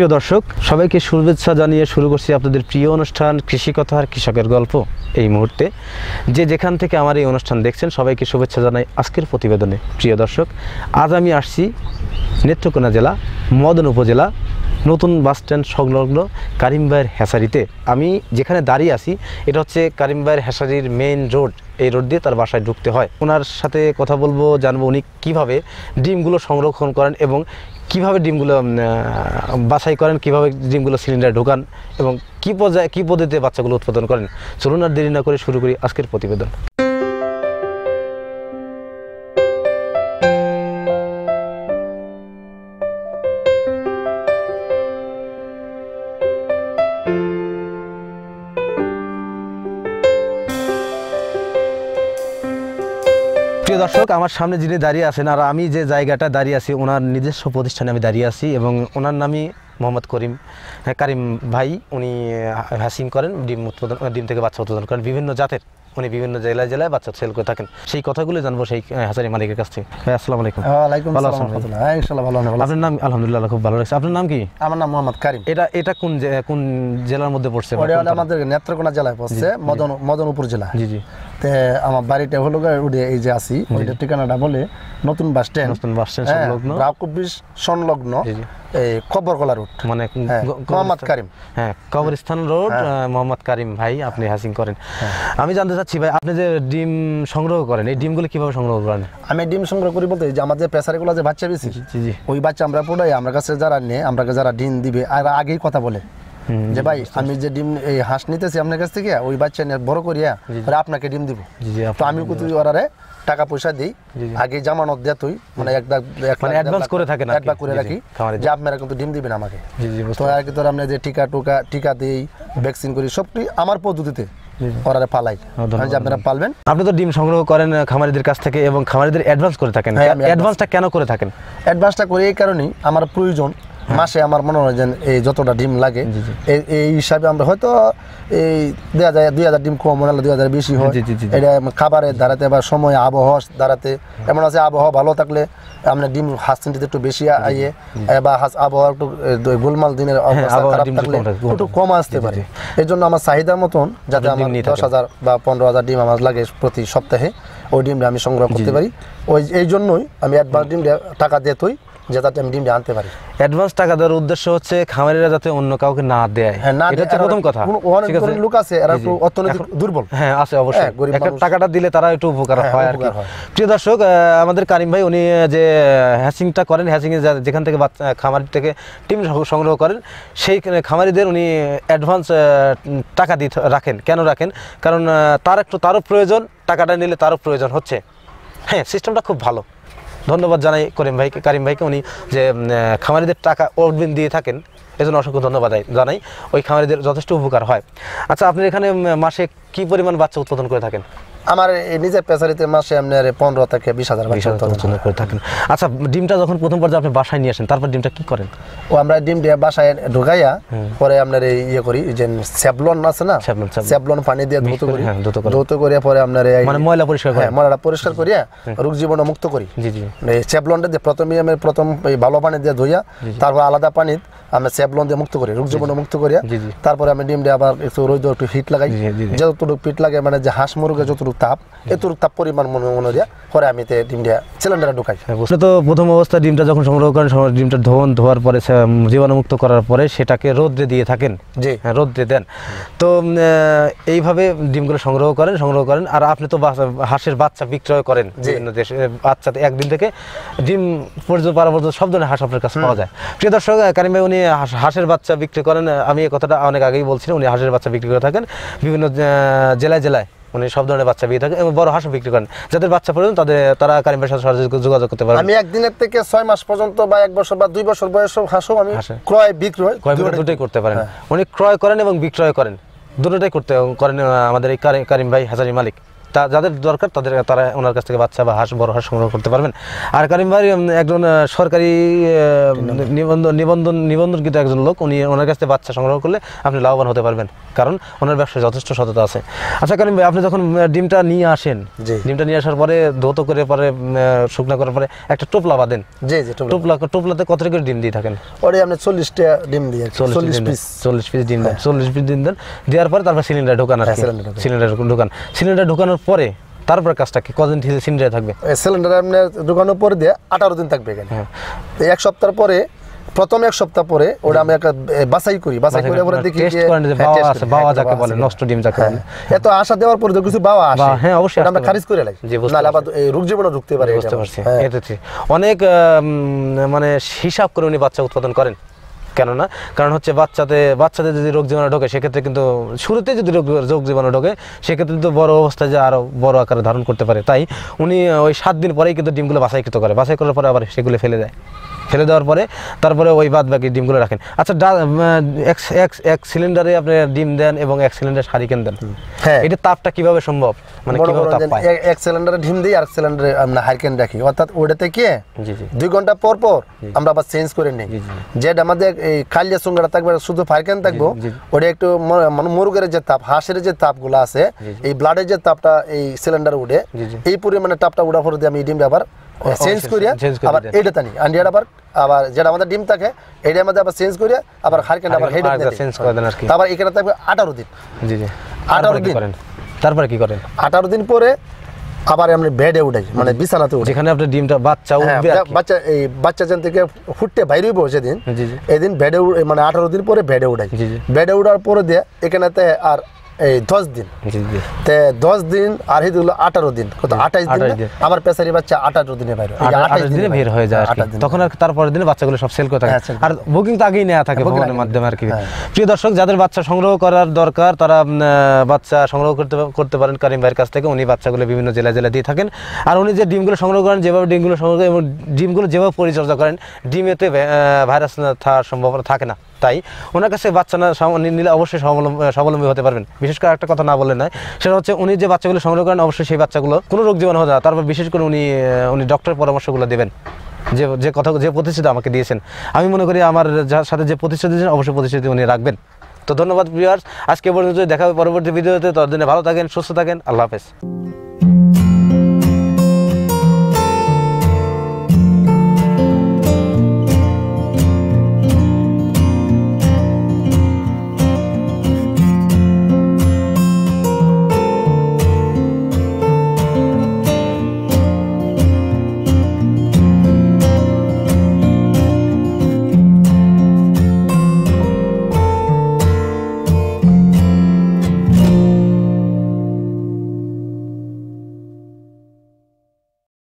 প্রিয় দর্শক, সবাইকে শুভেচ্ছা জানিয়ে শুরু করছি আপনাদের প্রিয় অনুষ্ঠান কৃষি কথা আর কৃষকের গল্প। এই মুহূর্তে যে যেখান থেকে আমার এই অনুষ্ঠান দেখছেন সবাইকে শুভেচ্ছা জানাই আজকের প্রতিবেদনে। প্রিয় দর্শক, আজ আমি আসছি নেত্রকোনা জেলা মদন উপজেলা নতুন বাসস্ট্যান্ড সংলগ্ন কারিম ভাইয়ের হ্যাচারিতে। আমি যেখানে দাঁড়িয়ে আছি এটা হচ্ছে কারিম ভাইয়ের হ্যাচারির মেইন রোড। এই রোড দিয়ে তার বাসায় ঢুকতে হয়। ওনার সাথে কথা বলবো, জানবো উনি কীভাবে ডিমগুলো সংরক্ষণ করেন এবং কীভাবে ডিমগুলো বাছাই করেন, কীভাবে ডিমগুলো সিলিন্ডারে ঢোকান এবং কী পদ্ধতিতে বাচ্চাগুলো উৎপাদন করেন। চলুন আর দেরি না করে শুরু করি আজকের প্রতিবেদন। প্রিয় দর্শক, আমার সামনে যিনি দাঁড়িয়ে আছেন আর আমি যে জায়গাটা দাঁড়িয়ে আছি ওনার নিজস্ব প্রতিষ্ঠানে আমি দাঁড়িয়ে আছি এবং ওনার নামই মোহাম্মদ কারিম ভাই। উনি হ্যাচিং করেন, ডিম থেকে বাচ্চা উৎপাদন করেন বিভিন্ন জাতের। উনি বিভিন্ন জেলায় জেলায় বাচ্চা সেল করে থাকেন। সেই কথাগুলো জানবো সেই হ্যাচারি মালিকের কাছ থেকে। ভাই আসসালামু আলাইকুম। ওয়ালাইকুম আসসালাম। হ্যাঁ ইনশাআল্লাহ ভালো আছি। আপনার নাম? আলহামদুলিল্লাহ খুব ভালো লাগছে। আপনার নাম কি? আমার নাম মোহাম্মদ কারিম। এটা কোন জেলার মধ্যে পড়ছে? ওটা আমাদের নেত্রকোনা জেলায় পড়ছে, মদনপুর জেলা। জি জি। তে আমার বাড়িটা হলো এই যে আছি ওইটা ঠিকানাটা বলে নতুন বাস স্ট্যান্ড সংলগ্ন রাকুবিস সংলগ্ন এই কবরকলা রোড, মানে মোহাম্মদ কারিম। হ্যাঁ, কবরস্থান রোড, মোহাম্মদ কারিম ভাই আপনি হ্যাচিং করেন। আমি জানতে চাচ্ছি ভাই, আপনি যে ডিম সংগ্রহ করেন এই ডিমগুলো কিভাবে সংগ্রহ করেন? আমি ডিম সংগ্রহ করি বলতে যে আমাদের পেশারিগুলো যে বাচ্চা বেশি ওই বাচ্চা আমরা পড়াই, আমার কাছে যারা নেই আমরা যারা ডিম দিবে আর আগেই কথা বলে যে ভাই আমি যে ডিম এই হাঁস নিতেছি আপনার কাছ থেকে ওই বাচ্চা নিয়ে বড় করিয়া আপনাকে ডিম দিব। তো আমি কিন্তু ওরারে টাকা পয়সা দিই, আগে জামানত দেয়া তুই মানে অ্যাডভান্স করে থাকেন, অ্যাডভান্স করে রাখি যে আপনারা কিন্তু ডিম দিবেন আমাকে। তো আর কি তোর আমরা যে টিকা দেই, ভ্যাকসিন করি, সবটি আমার পদ্ধতিতে ওরারে পালাই যে আপনারা পালবেন। আপনি তো ডিম সংগ্রহ করেন খামারিদের কাছ থেকে এবং খামারিদের অ্যাডভান্স করে থাকেন। অ্যাডভান্সটা কেন করে থাকেন? অ্যাডভান্সটা করি এই কারণেই আমার প্রয়োজন মাসে আমার মনে হয় যে এই যতটা ডিম লাগে এই হিসাবে আমরা হয়তো এই 2000 ডিম কম হলে 2000 বেশি হয়। এটা খাবারের দ্বারাতে বা সময় আবহাওয়া দ্বারাতে এমন আছে, আবহাওয়া ভালো থাকলে আমরা ডিম হাঁসটিতে একটু বেশি আইয়ে বা আবহাওয়া একটু গোলমাল দিনের খারাপ থাকলে একটু কম আসতে পারে। এই জন্য আমার চাহিদার মতন যাতে আমার 10,000 বা 15,000 ডিম আমার লাগে প্রতি সপ্তাহে, ওই ডিমটা আমি সংগ্রহ করতে পারি। এই জন্যই আমি অ্যাডভান্স ডিম টাকা দিয়ে তুই যাতে আমি ডিমটা আনতে পারি। অ্যাডভান্স টাকা দেওয়ার উদ্দেশ্য হচ্ছে খামারিরা যাতে অন্য কাউকে না দেয়। এটা হচ্ছে প্রথম কথা। ঠিক আছে, লোক আছে এরা একটু অর্থনৈতিক দুর্বল। হ্যাঁ আছে অবশ্যই, একটা টাকাটা দিলে তারা একটু উপকার হয় আর কি। প্রিয় দর্শক, আমাদের কারিম ভাই উনি যে হ্যাচিংটা করেন, হ্যাচিং এ যেখান থেকে খামারি থেকে ডিম সংগ্রহ করেন সেই খামারিদের উনি অ্যাডভান্স টাকা দিয়ে রাখেন। কেন রাখেন? কারণ তারও প্রয়োজন, টাকাটা নিলে তারও প্রয়োজন হচ্ছে। হ্যাঁ, সিস্টেমটা খুব ভালো। ধন্যবাদ জানাই কারিম ভাইকে। উনি যে খামারিদের টাকা অগ্রিম দিয়ে থাকেন এজন্য অসংখ্য ধন্যবাদ জানাই। ওই খামারিদের যথেষ্ট উপকার হয়। আচ্ছা, আপনি এখানে মাসে কি পরিমাণ বাচ্চা উৎপাদন করে থাকেন? আমার নিজের পেশারিতে মাসে আপনার 15 থেকে 20,000 বাচ্চা উৎপাদন করে থাকেন। আচ্ছা, ডিমটা যখন প্রথম পর্যায়ে আপনি বাসায় নিয়ে আসেন তারপর ডিমটা কি করেন? আমরা ডিম দিয়ে বাসায় ঢুকাইয়া পরে আপনার ইয়ে করি, যে স্যাভলন আছে না, স্যাভলন পানি দিয়ে ধৌত করিয়া পরে আপনার মানে ময়লা পরিষ্কার করে, ময়লাটা পরিষ্কার করিয়া রোগ জীবাণু মুক্ত করি। স্যাভলনটা দিয়ে প্রথমে আমি ভালো পানি দিয়ে ধুইয়া তারপর আলাদা পানি আমরা স্যাভলন দিয়ে মুক্ত করি, রোগ জীবাণু মুক্ত করিয়া তারপরে আমি ডিম দিয়ে আবার একটু রোদ একটু হিট লাগাই। যতটুকু হিট লাগে মানে যে হাঁস মুরগের যতটুকু তাপ, এতটুকু তাপ পরিমাণ মনে দিয়া পরে আমি ডিম দিয়ে সিলিন্ডারে ঢুকাই। তো প্রথম অবস্থায় ডিমটা যখন সংগ্রহ করেন, ডিমটা ধোয়ার পরে জীবাণুমুক্ত করার পরে সেটাকে রোদ্রে দিয়ে থাকেন। জি হ্যাঁ, রোদ্রে দেন। তো এইভাবে ডিমগুলো সংগ্রহ করেন। আর আপনি তো হাঁসের বাচ্চা বিক্রয় করেন বিভিন্ন দেশে। বাচ্চাতে একদিন থেকে ডিম পর্যন্ত সব ধরনের হাঁস আপনার কাছে পাওয়া যায়। প্রিয় দর্শক, কারিম ভাই উনি হাঁসের বাচ্চা বিক্রি করেন। আমি এই কথাটা অনেক আগেই বলছিলাম, উনি হাঁসের বাচ্চা বিক্রি করে থাকেন বিভিন্ন জেলায় উনি সব ধরনের বাচ্চা বিক্রি থাকেন এবং বড় হাঁসও বিক্রি করেন। যাদের বাচ্চা প্রয়োজন তারা কারিম ভাইয়ের সাথে সরাসরি যোগাযোগ করতে পারেন। আমি একদিনের থেকে 6 মাস পর্যন্ত বা 1 বছর বা 2 বছর বয়সের হাঁসও আমি ক্রয় বিক্রয় দুটোই করতে পারেন। উনি ক্রয় করেন এবং বিক্রয় করেন, দুটোটাই করেন আমাদের এই কারিম ভাই হ্যাচারি মালিক। যাদের দরকার তারা ওনার কাছ থেকে বাচ্চা বা বড় হাঁস সংগ্রহ করতে পারবেন। আর কারিম ভাই একজন সরকারি নিবন্ধনকৃত একজন লোক, উনি ওনার কাছ থেকে বাচ্চা সংগ্রহ করলে আপনি লাভবান হতে পারবেন, কারণ ওনার ব্যবসায় যথেষ্ট সততা আছে। আচ্ছা কারিম ভাই, আপনি যখন ডিমটা নিয়ে আসেন, ডিমটা নিয়ে আসার পরে ধৌত করে পরে শুকনা করার পরে একটা টোপলা বাঁধেন, টোপলাতে কত করে ডিম দিয়ে থাকেন? ওরে আপনি 40টা ডিম দিয়ে 40 পিস ডিম দেন, 40 পিস ডিম দেন, দেওয়ার পরে তারপর সিলিন্ডার ঢোকান, সিলিন্ডার ঢোকানোর পরে তারপর কাজটা কি, কদিন সিলিন্ডারে থাকবে? সিলিন্ডার আপনার ঢোকানোর পরে দিয়ে 18 দিন থাকবে এখানে। এক সপ্তাহ পরে, প্রথম এক সপ্তাহ পরে ওটা আমি একটা বাছাই করি পরে দেখি টেস্ট করেন যে বাওয়া আছে, বাওয়া যাকে বলে, নষ্ট ডিম যাকে বলে। এত আশা দেওয়ার পরে তো কিছু বাওয়া আসে, হ্যাঁ অবশ্যই আমরা খারিজ করে লাগি, নালে আবার এই রোগ জীবাণু ঢুকতে পারে। বুঝতে পারছি। এতে অনেক মানে হিসাব করে উনি বাচ্চা উৎপাদন করেন, কেননা কারণ হচ্ছে বাচ্চাদের যদি রোগ জীবাণু ঢোকে সেক্ষেত্রে কিন্তু শুরুতে যদি রোগ জীবাণু ঢোকে সেক্ষেত্রে কিন্তু বড় অবস্থায় যে আরও বড় আকারে ধারণ করতে পারে। তাই উনি ওই 7 দিন পরেই কিন্তু ডিমগুলো বাছাইকৃত করে, বাছাই করার পরে আবার সেগুলো ফেলে দেওয়ার পরে তারপরে ওই বাদ বাকি ডিমগুলো রাখেন। আচ্ছা, এক সিলিন্ডারে আপনি ডিম দেন এবং এক সিলিন্ডার হারিকেন দেন, হ্যাঁ, এটা তাপটা কিভাবে সম্ভব, মানে কিভাবে তাপ পায়? এক সিলিন্ডারে ডিম দিই আর সিলিন্ডারে আমরা হারিকেন রাখি, অর্থাৎ ওটাতে কি 2 ঘন্টা পর আমরা আবার চেঞ্জ করে নিই। যেটা আমাদের এই খালিয়া সুঙ্গাটা থাকবে, শুধু হারিকেন থাকবো, ওটা একটু মানে মুরগের যে তাপ, হাঁসের যে তাপগুলো আছে, এই ব্লাডের যে তাপটা এই সিলিন্ডারে উঠে, এই পরিমাণে তাপটা উড়া পরে দিয়ে আমি ডিমটা আবার চেঞ্জ করিয়া আবার এইটা টানি আন্ডিয়ার আবার যেটা আমাদের ডিম থাকে এইটা আমাদের আবার চেঞ্জ করিয়া আবার হারকেন আবার হেড চেঞ্জ করে দেন আর কি। তারপর এখানে থাকবে 18 দিন। 18 দিন তারপরে কি করেন? 18 দিন পরে আবার আমরা বেডে উঠাই, মানে বিছানাতে উঠাই, যেখানে আপনার ডিমটা বাচ্চা উঠবে, বাচ্চা যেন থেকে ফুটতে বাইরে হইব সেদিন, এদিন বেডে মানে 18 দিন পরে বেডে উঠাই। বেডে উঠার পরে দিয়ে এখানেতে আর এই 10 দিন, 10 দিন আর এই 18 দিন, কত 28 দিন আবার পেছারি বাচ্চা 18 দিনে বাইরে, 28 দিনে বের হয়ে যায়। তখন আর তারপরের দিনে বাচ্চাগুলো সব সেল করে থাকে, আর বুকিং তো আগেই নেওয়া থাকে ফোনের মাধ্যমে আর কি। প্রিয় দর্শক, যাদের বাচ্চা সংগ্রহ করার দরকার তারা বাচ্চা সংগ্রহ করতে পারেন কারিম ভাইয়ের কাছ থেকে। উনি বাচ্চাগুলো বিভিন্ন জেলা দিয়ে থাকেন, আর উনি যে ডিমগুলো সংগ্রহ করেন, যেভাবে ডিমগুলো সংগ্রহ করেন এবং ডিমগুলো যেভাবে পরিচর্যা করেন, ডিমেতে ভাইরাস থাকার সম্ভাবনা থাকে না। তাই ওনার কাছে বাচ্চা না নিলে অবশ্যই স্বাবলম্বী হতে পারবেন। বিশেষ করে একটা কথা না বললে নয়, সেটা হচ্ছে উনি যে বাচ্চাগুলো সংগ্রহ করেন অবশ্যই সেই বাচ্চাগুলো কোনো রোগ জীবাণু হবে না। তারপর বিশেষ করে উনি ডক্টরের পরামর্শগুলো দেবেন, যে প্রতিশ্রুতি আমাকে দিয়েছেন। আমি মনে করি আমার যার সাথে যে প্রতিশ্রুতি দিয়েছেন অবশ্যই প্রতিশ্রুতি উনি রাখবেন। তো ধন্যবাদ ভিউয়ার্স, আজকে পর্যন্ত দেখা হবে পরবর্তী ভিডিওতে। ততদিনে ভালো থাকেন, সুস্থ থাকেন, আল্লাহ হাফেজ।